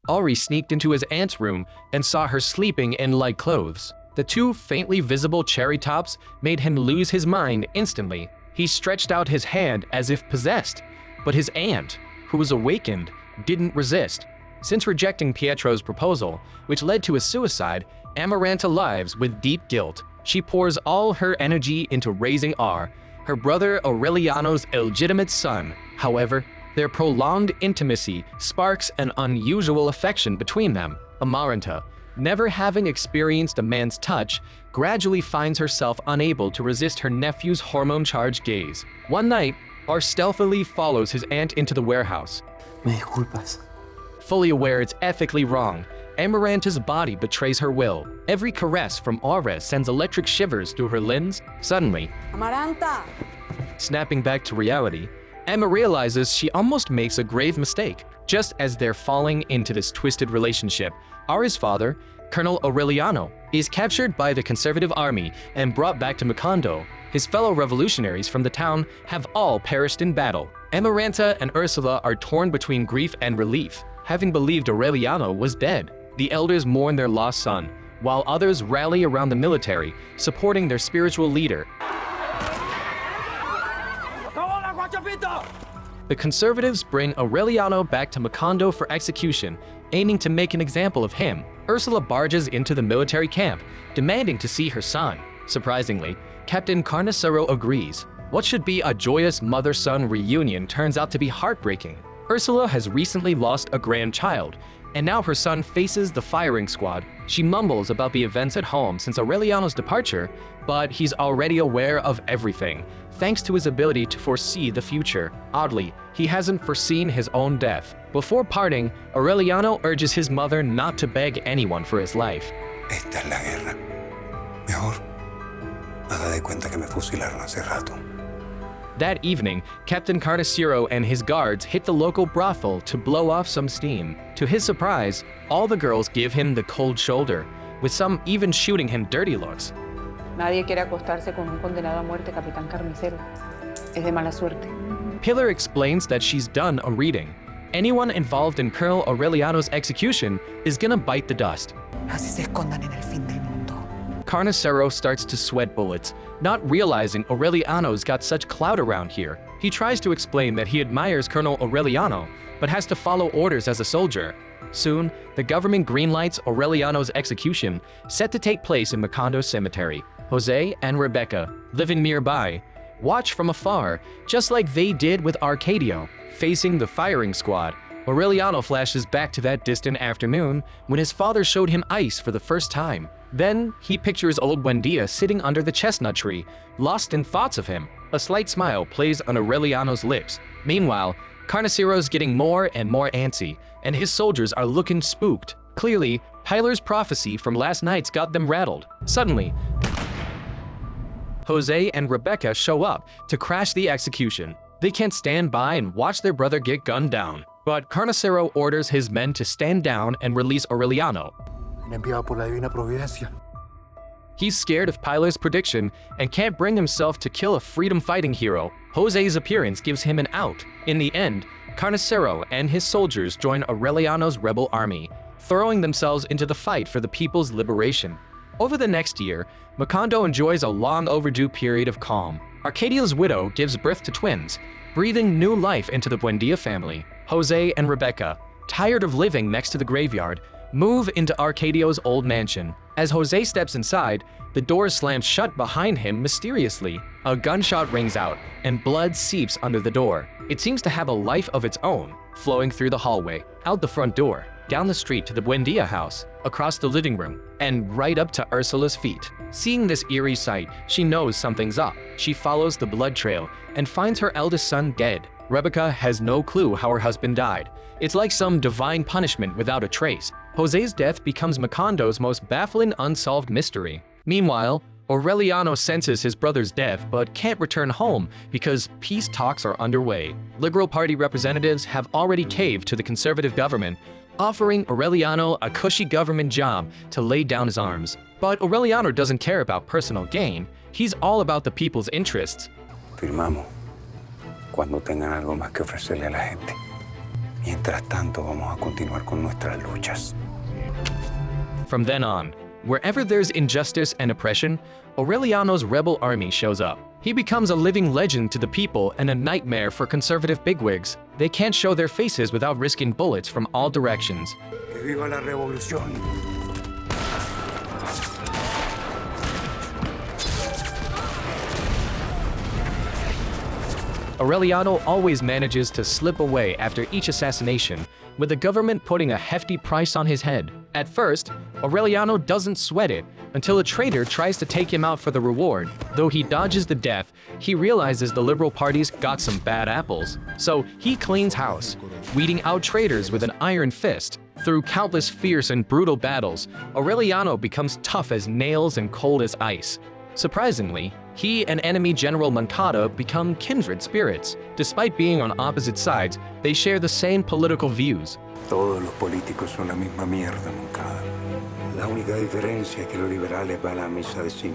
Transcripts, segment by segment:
Auri sneaked into his aunt's room and saw her sleeping in light clothes. The two faintly visible cherry tops made him lose his mind instantly. He stretched out his hand as if possessed, but his aunt, who was awakened, didn't resist. Since rejecting Pietro's proposal, which led to his suicide, Amaranta lives with deep guilt. She pours all her energy into raising R, her brother Aureliano's illegitimate son. However, their prolonged intimacy sparks an unusual affection between them. Amaranta, never having experienced a man's touch, gradually finds herself unable to resist her nephew's hormone-charged gaze. One night, R stealthily follows his aunt into the warehouse. Me disculpas. Fully aware it's ethically wrong, Amaranta's body betrays her will. Every caress from Aura sends electric shivers through her limbs. Suddenly, Amaranta! Snapping back to reality, Emma realizes she almost makes a grave mistake. Just as they're falling into this twisted relationship, Aura's father, Colonel Aureliano, is captured by the conservative army and brought back to Macondo. His fellow revolutionaries from the town have all perished in battle. Amaranta and Ursula are torn between grief and relief, having believed Aureliano was dead. The elders mourn their lost son, while others rally around the military, supporting their spiritual leader. The conservatives bring Aureliano back to Macondo for execution, aiming to make an example of him. Ursula barges into the military camp, demanding to see her son. Surprisingly, Captain Carnicero agrees. What should be a joyous mother-son reunion turns out to be heartbreaking. Ursula has recently lost a grandchild, and now her son faces the firing squad. She mumbles about the events at home since Aureliano's departure, but he's already aware of everything, thanks to his ability to foresee the future. Oddly, he hasn't foreseen his own death. Before parting, Aureliano urges his mother not to beg anyone for his life. Esta es la guerra. Mejor, haga de cuenta que me fusilaron hace rato. That evening, Captain Carnicero and his guards hit the local brothel to blow off some steam. To his surprise, all the girls give him the cold shoulder, with some even shooting him dirty looks. Nadie quiere acostarse con un condenado a muerte, Capitán Carnicero. Es de mala suerte. Pilar explains that she's done a reading. Anyone involved in Colonel Aureliano's execution is gonna bite the dust. Así se escondan en el fin del mundo. Carnicero starts to sweat bullets, not realizing Aureliano's got such clout around here. He tries to explain that he admires Colonel Aureliano, but has to follow orders as a soldier. Soon, the government greenlights Aureliano's execution, set to take place in Macondo Cemetery. Jose and Rebecca, living nearby, watch from afar, just like they did with Arcadio, facing the firing squad. Aureliano flashes back to that distant afternoon when his father showed him ice for the first time. Then, he pictures old Buendia sitting under the chestnut tree, lost in thoughts of him. A slight smile plays on Aureliano's lips. Meanwhile, Carnicero's getting more and more antsy, and his soldiers are looking spooked. Clearly, Pilar's prophecy from last night's got them rattled. Suddenly, Jose and Rebecca show up to crash the execution. They can't stand by and watch their brother get gunned down. But Carnicero orders his men to stand down and release Aureliano. Enviado por la divina providencia. He's scared of Pilar's prediction and can't bring himself to kill a freedom-fighting hero. Jose's appearance gives him an out. In the end, Carnicero and his soldiers join Aureliano's rebel army, throwing themselves into the fight for the people's liberation. Over the next year, Macondo enjoys a long-overdue period of calm. Arcadio's widow gives birth to twins, breathing new life into the Buendia family. Jose and Rebecca, tired of living next to the graveyard, move into Arcadio's old mansion. As Jose steps inside, the door slams shut behind him mysteriously. A gunshot rings out, and blood seeps under the door. It seems to have a life of its own, flowing through the hallway, out the front door, down the street to the Buendia house, across the living room, and right up to Ursula's feet. Seeing this eerie sight, she knows something's up. She follows the blood trail and finds her eldest son dead. Rebecca has no clue how her husband died. It's like some divine punishment without a trace. Jose's death becomes Macondo's most baffling unsolved mystery. Meanwhile, Aureliano senses his brother's death but can't return home because peace talks are underway. Liberal Party representatives have already caved to the conservative government, offering Aureliano a cushy government job to lay down his arms. But Aureliano doesn't care about personal gain. He's all about the people's interests. Firmamos cuando tengan algo más que ofrecerle a la gente. Mientras tanto, vamos a continuar con nuestras luchas. From then on, wherever there's injustice and oppression, Aureliano's rebel army shows up. He becomes a living legend to the people and a nightmare for conservative bigwigs. They can't show their faces without risking bullets from all directions. ¡Que viva la revolución! Aureliano always manages to slip away after each assassination, with the government putting a hefty price on his head. At first, Aureliano doesn't sweat it until a traitor tries to take him out for the reward. Though he dodges the death, he realizes the Liberal Party's got some bad apples. So he cleans house, weeding out traitors with an iron fist. Through countless fierce and brutal battles, Aureliano becomes tough as nails and cold as ice. Surprisingly, he and enemy General Macondo become kindred spirits. Despite being on opposite sides, they share the same political views. Todos los políticos son la misma mierda, Moncada. La única diferencia es que los liberales van a misa de 5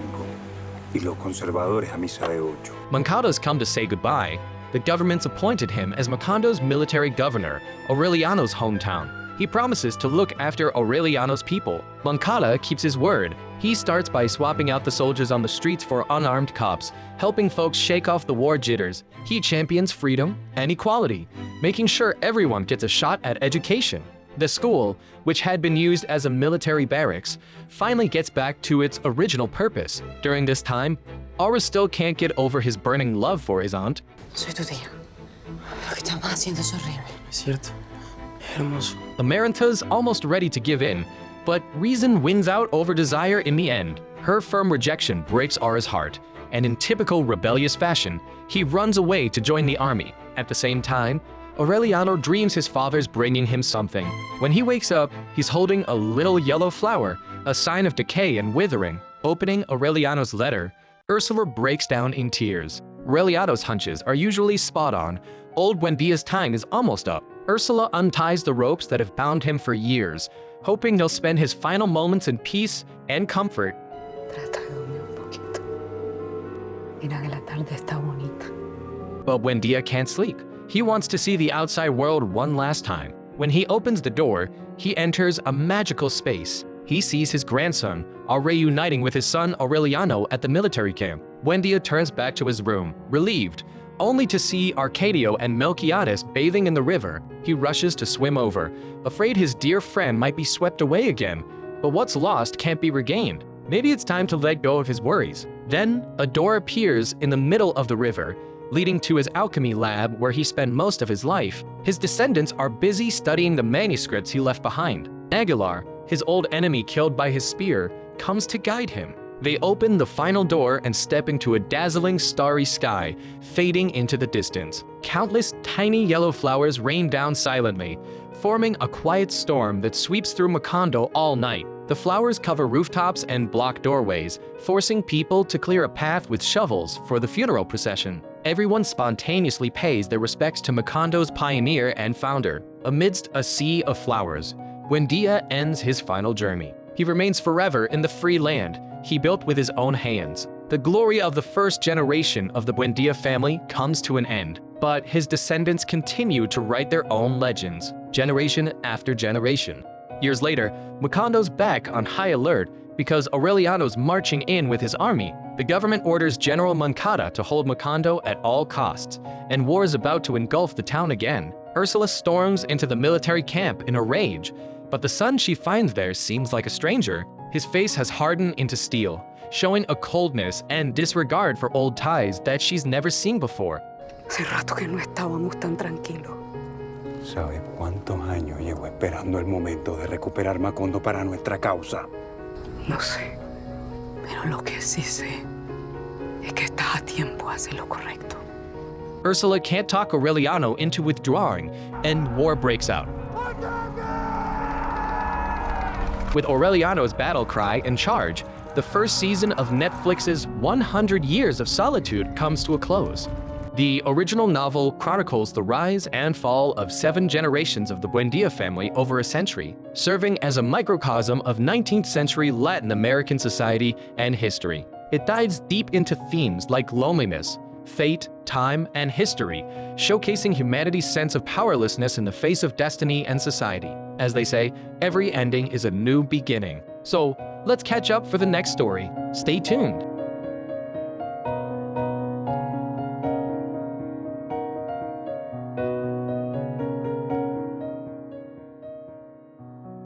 y los conservadores a misa de 8. Macondo's come to say goodbye. The government's appointed him as Macondo's military governor, Aureliano's hometown. He promises to look after Aureliano's people. Moncada keeps his word. He starts by swapping out the soldiers on the streets for unarmed cops, helping folks shake off the war jitters. He champions freedom and equality, making sure everyone gets a shot at education. The school, which had been used as a military barracks, finally gets back to its original purpose. During this time, Aura still can't get over his burning love for his aunt. Soy tu tía. Lo que estamos haciendo es horrible. Es cierto. Hermoso. Amaranta's almost ready to give in, but reason wins out over desire in the end. Her firm rejection breaks Aura's heart, and in typical rebellious fashion, he runs away to join the army. At the same time, Aureliano dreams his father's bringing him something. When he wakes up, he's holding a little yellow flower, a sign of decay and withering. Opening Aureliano's letter, Ursula breaks down in tears. Aureliano's hunches are usually spot on. Old Buendia's time is almost up. Ursula unties the ropes that have bound him for years, hoping he'll spend his final moments in peace and comfort. Trata de dormir un poquito. Mira que la tarde está bonita. But Buendia can't sleep. He wants to see the outside world one last time. When he opens the door, he enters a magical space. He sees his grandson, reuniting with his son Aureliano at the military camp. Buendia turns back to his room, relieved, only to see Arcadio and Melquiades bathing in the river. He rushes to swim over, afraid his dear friend might be swept away again. But what's lost can't be regained. Maybe it's time to let go of his worries. Then, a door appears in the middle of the river, leading to his alchemy lab where he spent most of his life. His descendants are busy studying the manuscripts he left behind. Aguilar, his old enemy killed by his spear, comes to guide him. They open the final door and step into a dazzling starry sky, fading into the distance. Countless tiny yellow flowers rain down silently, forming a quiet storm that sweeps through Macondo all night. The flowers cover rooftops and block doorways, forcing people to clear a path with shovels for the funeral procession. Everyone spontaneously pays their respects to Macondo's pioneer and founder. Amidst a sea of flowers, Buendia ends his final journey. He remains forever in the free land he built with his own hands. The glory of the first generation of the Buendia family comes to an end, but his descendants continue to write their own legends, generation after generation. Years later, Macondo's back on high alert because Aureliano's marching in with his army. The government orders General Moncada to hold Macondo at all costs, and war is about to engulf the town again. Ursula storms into the military camp in a rage, but the son she finds there seems like a stranger. His face has hardened into steel, showing a coldness and disregard for old ties that she's never seen before. Hace rato que no estábamos tan tranquilos. ¿Sabes cuántos años llevo esperando el momento de recuperar Macondo para nuestra causa? No sé, pero lo que sí sé es que estás a tiempo de hacer lo correcto. Ursula can't talk Aureliano into withdrawing, and war breaks out. With Aureliano's battle cry and charge, the first season of Netflix's 100 Years of Solitude comes to a close. The original novel chronicles the rise and fall of 7 generations of the Buendia family over a century, serving as a microcosm of 19th century Latin American society and history. It dives deep into themes like loneliness, fate, time, and history, showcasing humanity's sense of powerlessness in the face of destiny and society. As they say, every ending is a new beginning. So, let's catch up for the next story. Stay tuned!